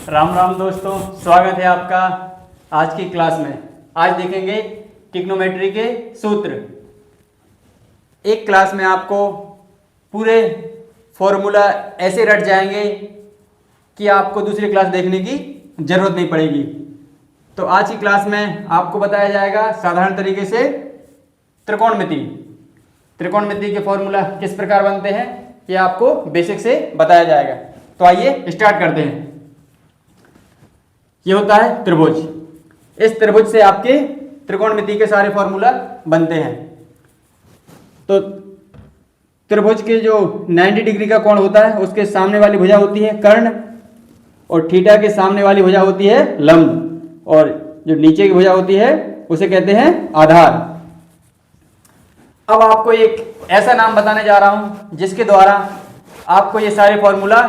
राम राम दोस्तों, स्वागत है आपका आज की क्लास में। आज देखेंगे ट्रिग्नोमेट्री के सूत्र। एक क्लास में आपको पूरे फॉर्मूला ऐसे रट जाएंगे कि आपको दूसरी क्लास देखने की जरूरत नहीं पड़ेगी। तो आज की क्लास में आपको बताया जाएगा साधारण तरीके से त्रिकोणमिति के फॉर्मूला किस प्रकार बनते हैं, ये आपको बेसिक से बताया जाएगा। तो आइए स्टार्ट करते हैं। ये होता है त्रिभुज। इस त्रिभुज से आपके त्रिकोणमिति के सारे फॉर्मूला बनते हैं। तो त्रिभुज के जो 90 डिग्री का कोण होता है उसके सामने वाली भुजा होती है कर्ण, और थीटा के सामने वाली भुजा होती है लंब, और जो नीचे की भुजा होती है उसे कहते हैं आधार। अब आपको एक ऐसा नाम बताने जा रहा हूं जिसके द्वारा आपको ये सारे फॉर्मूला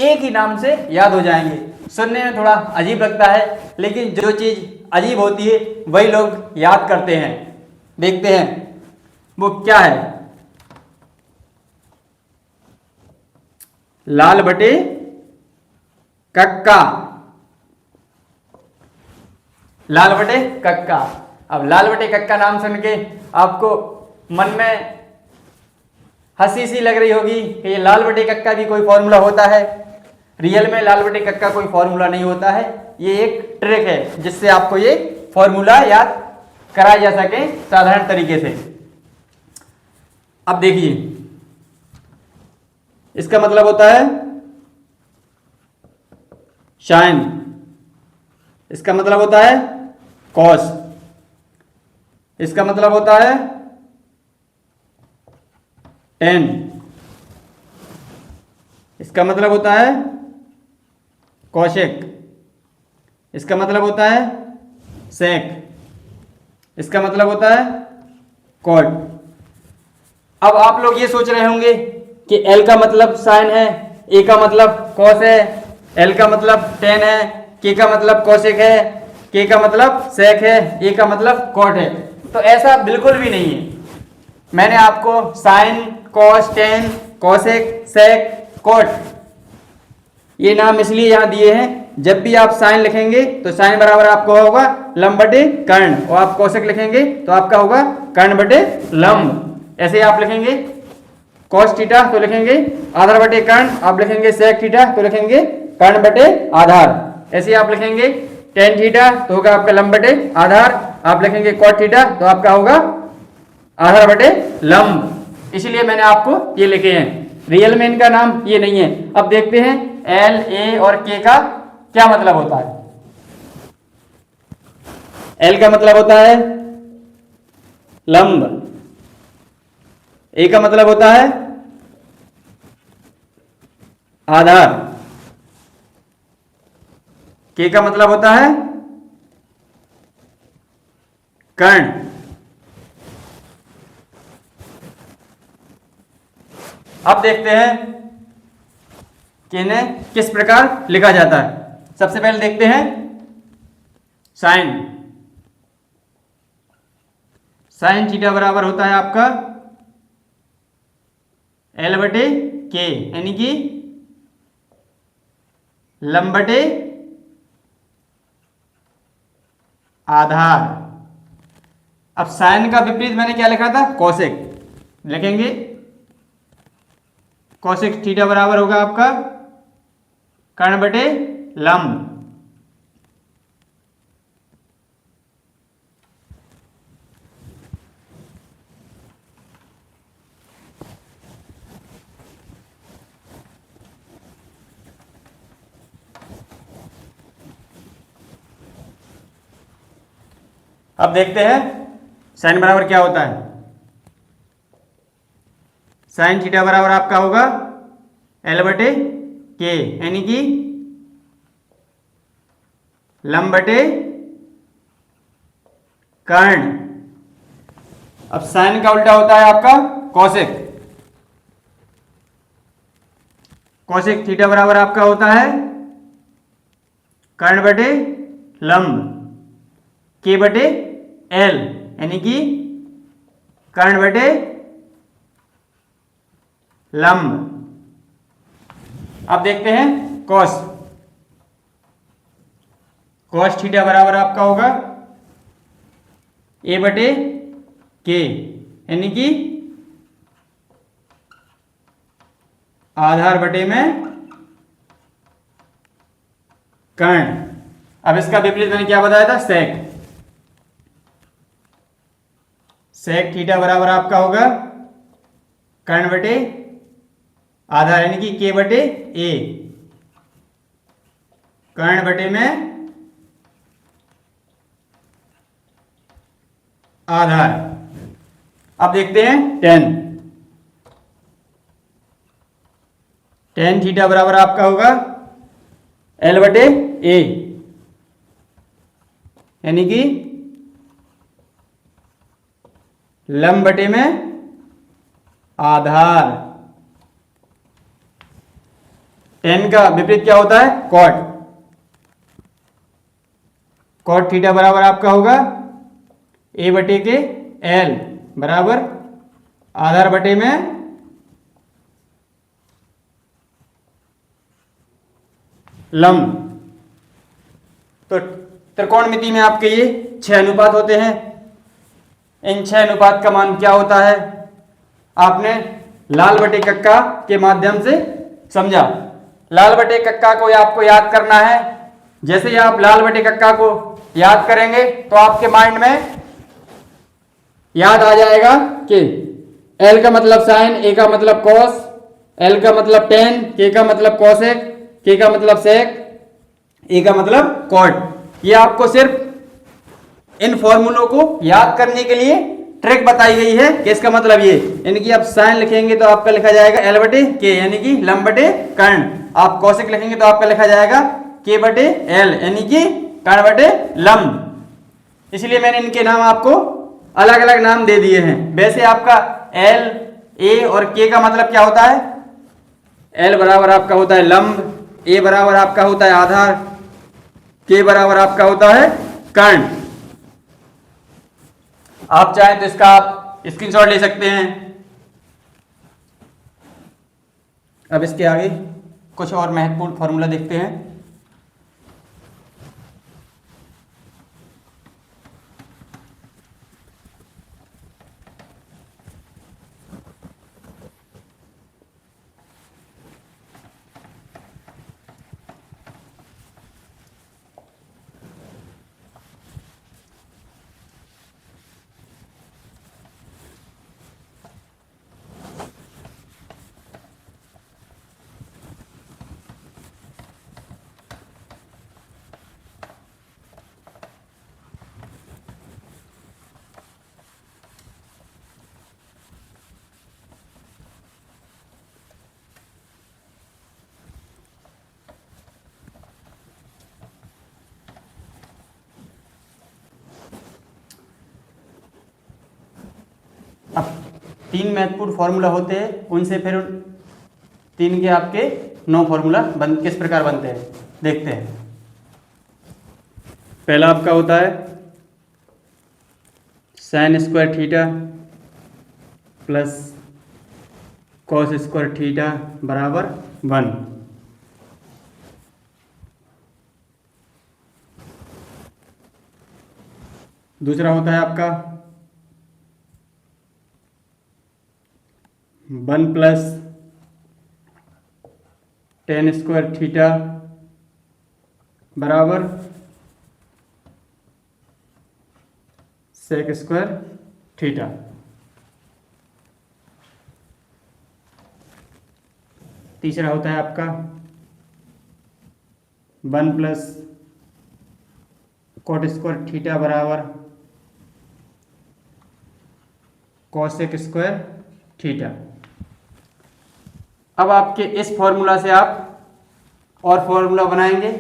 एक ही नाम से याद हो जाएंगे। सुनने में थोड़ा अजीब लगता है, लेकिन जो चीज अजीब होती है वही लोग याद करते हैं। देखते हैं वो क्या है। लाल बटे कक्का। लाल बटे कक्का। अब लाल बटे कक्का नाम सुन के आपको मन में हंसी सी लग रही होगी कि ये लाल बटे कक्का भी कोई फॉर्मूला होता है। रियल में लाल बटे कक्का कोई फॉर्मूला नहीं होता है, ये एक ट्रिक है जिससे आपको ये फॉर्मूला याद कराया जा सके साधारण तरीके से। अब देखिए, इसका मतलब होता है साइन, इसका मतलब होता है कॉस, इसका मतलब होता है टेन, इसका मतलब होता है कोशेक, इसका मतलब होता है सेक, इसका मतलब होता है कॉट। अब आप लोग ये सोच रहे होंगे कि एल का मतलब साइन है, ए का मतलब कॉस है, एल का मतलब टेन है, के का मतलब कोशेक है, के का मतलब सेक है, ए का मतलब कॉट है। तो ऐसा बिल्कुल भी नहीं है। मैंने आपको साइन, कॉस, टेन, कोशेक, सेक, कॉट ये नाम इसलिए यहां दिए हैं, जब भी आप साइन लिखेंगे तो साइन बराबर आपको होगा लंब बटे कर्ण, और आप कोशेक लिखेंगे तो आपका होगा कर्ण बटे लंब। ऐसे आप लिखेंगे कॉस थीटा तो लिखेंगे आधार बटे कर्ण, आप लिखेंगे सेक थीटा तो लिखेंगे कर्ण बटे आधार। ऐसे आप लिखेंगे टेन थीटा तो होगा आपका लंब बटे आधार, आप लिखेंगे कॉट थीटा तो आपका होगा आधार बटे लंब। इसलिए मैंने आपको ये लिखे हैं। रियल में इनका नाम ये नहीं है। अब देखते हैं एल, ए और के का क्या मतलब होता है। एल का मतलब होता है लंब, ए का मतलब होता है आधार, के का मतलब होता है कर्ण। अब देखते हैं कि इन्हें किस प्रकार लिखा जाता है। सबसे पहले देखते हैं साइन। साइन थीटा बराबर होता है आपका एल बटे के, यानी कि लंब बटे आधार। अब साइन का विपरीत मैंने क्या लिखा था, कोसेक। लिखेंगे कोसेक थीटा बराबर होगा आपका कर्ण बटे लंब। अब देखते हैं साइन बराबर क्या होता है। साइन थीटा बराबर आपका होगा एल बटे के, यानी कि लंब बटे कर्ण। अब साइन का उल्टा होता है आपका कोसेक। कोसेक थीटा बराबर आपका होता है कर्ण बटे लंब, के बटे एल, यानी कि कर्ण बटे लंब। अब देखते हैं कॉस। कॉस थीटा बराबर आपका होगा ए बटे के, यानी कि आधार बटे में कर्ण। अब इसका विपरीत मैंने क्या बताया था, सेक। सेक थीटा बराबर आपका होगा कर्ण बटे आधार, यानी कि के बटे ए, कर्ण बटे में आधार। अब देखते हैं टेन थीटा बराबर आपका होगा एल बटे ए, यानी कि लंब बटे में आधार। टेन का विपरीत क्या होता है, कॉट। कॉट थीटा बराबर आपका होगा ए बटे के एल बराबर आधार बटे में लंब। तो त्रिकोणमिति में आपके ये 6 अनुपात होते हैं। इन 6 अनुपात का मान क्या होता है, आपने लाल बटे कक्का के माध्यम से समझा। लाल बटे कक्का को आपको याद करना है। जैसे ही आप लाल बटे कक्का को याद करेंगे तो आपके माइंड में याद आ जाएगा कि एल का मतलब साइन, ए का मतलब कॉस, एल का मतलब टेन, के का मतलब कॉसेक, के का मतलब सेक, ए का मतलब कॉट। ये आपको सिर्फ इन फॉर्मूलों को याद करने के लिए ट्रिक बताई गई है कि इसका मतलब ये, यानी कि आप साइन लिखेंगे तो आपका लिखा जाएगा एल बटे के, यानी कि लंब बटे कर्ण। आप कॉसेक लिखेंगे तो आपका लिखा जाएगा के बटे एल, यानी कि कर्ण बटे लंब। इसलिए मैंने इनके नाम आपको अलग अलग नाम दे दिए हैं। वैसे आपका एल, ए और के का मतलब क्या होता है, एल बराबर आपका होता है लंब, ए बराबर आपका होता है आधार, के बराबर आपका होता है कर्ण। आप चाहें तो इसका आप स्क्रीनशॉट ले सकते हैं। अब इसके आगे कुछ और महत्वपूर्ण फॉर्मूला देखते हैं। अब 3 महत्वपूर्ण फॉर्मूला होते हैं, उनसे फिर 3 के आपके 9 फॉर्मूला किस प्रकार बनते हैं देखते हैं। पहला आपका होता है sine square theta plus cos square theta बराबर 1। दूसरा होता है आपका 1 प्लस टेन स्क्वायर थीटा बराबर सेक स्क्वायर थीटा। तीसरा होता है आपका 1 प्लस कॉट स्क्वायर थीटा बराबर कॉसेक स्क्वायर थीटा। अब आपके इस फॉर्मूला से आप और फॉर्मूला बनाएंगे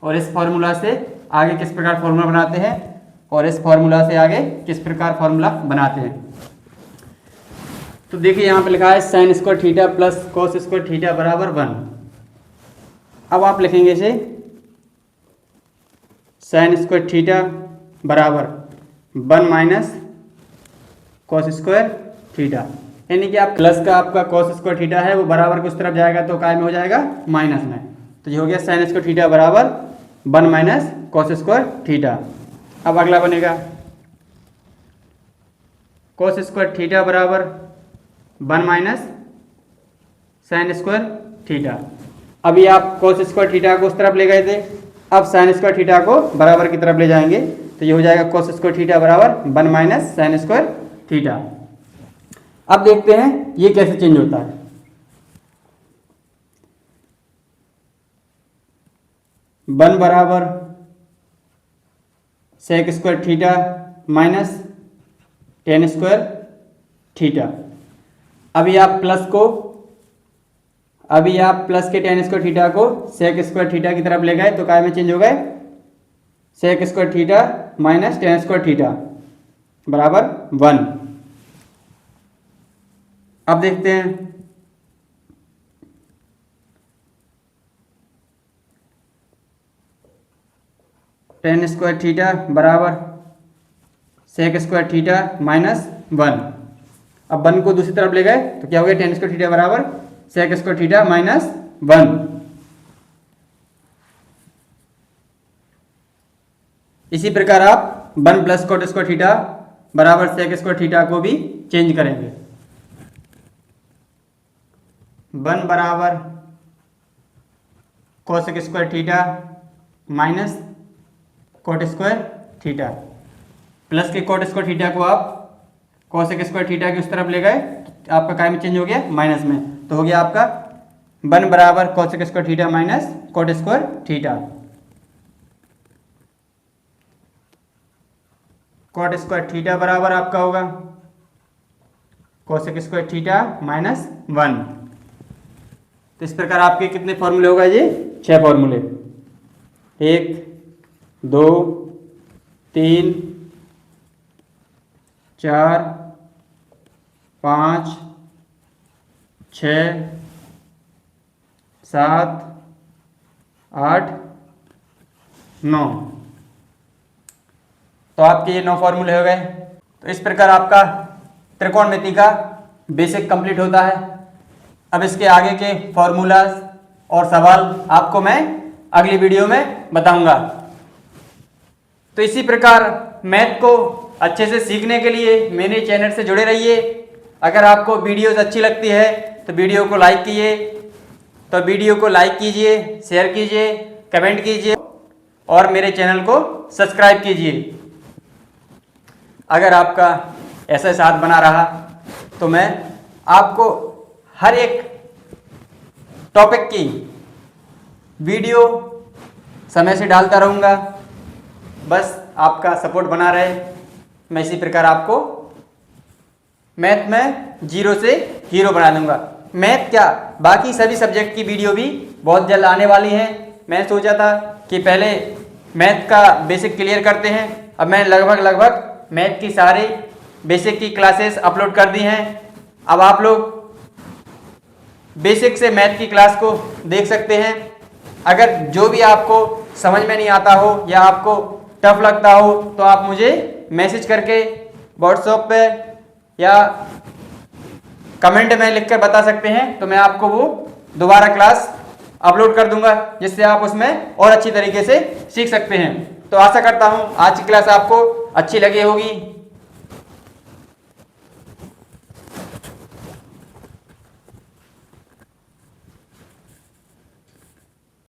और इस फॉर्मूला से आगे किस प्रकार फॉर्मूला बनाते हैं और इस फॉर्मूला से आगे किस प्रकार फॉर्मूला बनाते हैं। तो देखिए यहाँ पे लिखा है sine square theta plus cos square theta बराबर 1। अब आप लिखेंगे इसे साइन स्क्वायर थीटा बराबर 1 माइनस कॉस स्क्वायर थीटा, यानी कि आप प्लस का आपका कॉस स्क्वायर थीटा है वो बराबर की उस तरफ जाएगा तो काय में हो जाएगा माइनस में। तो ये हो गया साइन स्क्वायर थीटा बराबर 1 माइनस कॉस स्क्वायर थीटा। अब अगला बनेगा कॉस स्क्वायर थीटा बराबर 1 माइनस साइन स्क्वायर थीटा। अभी आप कॉस स्क्वायर थीटा को उस तरफ ले गए थे, अब साइन स्क्वायर थीटा को बराबर की तरफ ले जाएंगे तो ये हो जाएगा कॉस स्क्वायर थीटा बराबर 1 माइनस साइन स्क्वायर थीटा। अब देखते हैं ये कैसे चेंज होता है। 1 बराबर sec square theta minus tan square theta. अभी आप प्लस के टेन स्क्वायर थीटा को सेक स्क्वायर थीटा की तरफ ले गए तो काय में चेंज हो गए, sec square theta minus tan square theta बराबर 1। अब देखते हैं टेन स्क्वायर थीटा बराबर सेक स्क्वायर थीटा माइनस 1। अब 1 को दूसरी तरफ ले गए तो क्या हो गया, टेन स्क्वायर थीटा बराबर सेक स्क्वायर थीटा माइनस 1। इसी प्रकार आप 1 प्लस कॉट स्क्वायर थीटा बराबर सेक स्क्वायर थीटा को भी चेंज करेंगे। 1 बराबर cosec square theta minus cot square theta. Plus के कॉट स्क्वायर थीटा को आप कोसेक स्क्वायर थीटा की उस तरफ ले गए तो आपका काय में चेंज हो गया, माइनस में, तो हो गया आपका 1 बराबर cosec square theta minus cot square theta. Cot square theta बराबर आपका होगा कोसेक स्क्वायर थीटा माइनस 1। तो इस प्रकार आपके कितने फॉर्मूले होगा, ये 6 फॉर्मूले, 1 2 3 4 5 6 7 8 9। तो आपके ये 9 फॉर्मूले हो गए। तो इस प्रकार आपका त्रिकोणमिति का बेसिक कंप्लीट होता है। अब इसके आगे के फॉर्मूलाज और सवाल आपको मैं अगली वीडियो में बताऊंगा। तो इसी प्रकार मैथ को अच्छे से सीखने के लिए मेरे चैनल से जुड़े रहिए। अगर आपको वीडियोस अच्छी लगती है तो वीडियो को लाइक कीजिए, शेयर कीजिए, कमेंट कीजिए और मेरे चैनल को सब्सक्राइब कीजिए। अगर आपका ऐसा साथ बना रहा तो मैं आपको हर एक टॉपिक की वीडियो समय से डालता रहूँगा। बस आपका सपोर्ट बना रहे। मैं इसी प्रकार आपको मैथ में 0 से हीरो बना दूंगा। मैथ क्या, बाकी सभी सब्जेक्ट की वीडियो भी बहुत जल्द आने वाली हैं। मैं सोचा था कि पहले मैथ का बेसिक क्लियर करते हैं। अब मैं लगभग मैथ की सारी बेसिक की क्लासेस अपलोड कर दी हैं। अब आप लोग बेसिक से मैथ की क्लास को देख सकते हैं। अगर जो भी आपको समझ में नहीं आता हो या आपको टफ लगता हो तो आप मुझे मैसेज करके व्हाट्सएप पे या कमेंट में लिखकर बता सकते हैं, तो मैं आपको वो दोबारा क्लास अपलोड कर दूंगा जिससे आप उसमें और अच्छी तरीके से सीख सकते हैं। तो आशा करता हूँ आज की क्लास आपको अच्छी लगी होगी।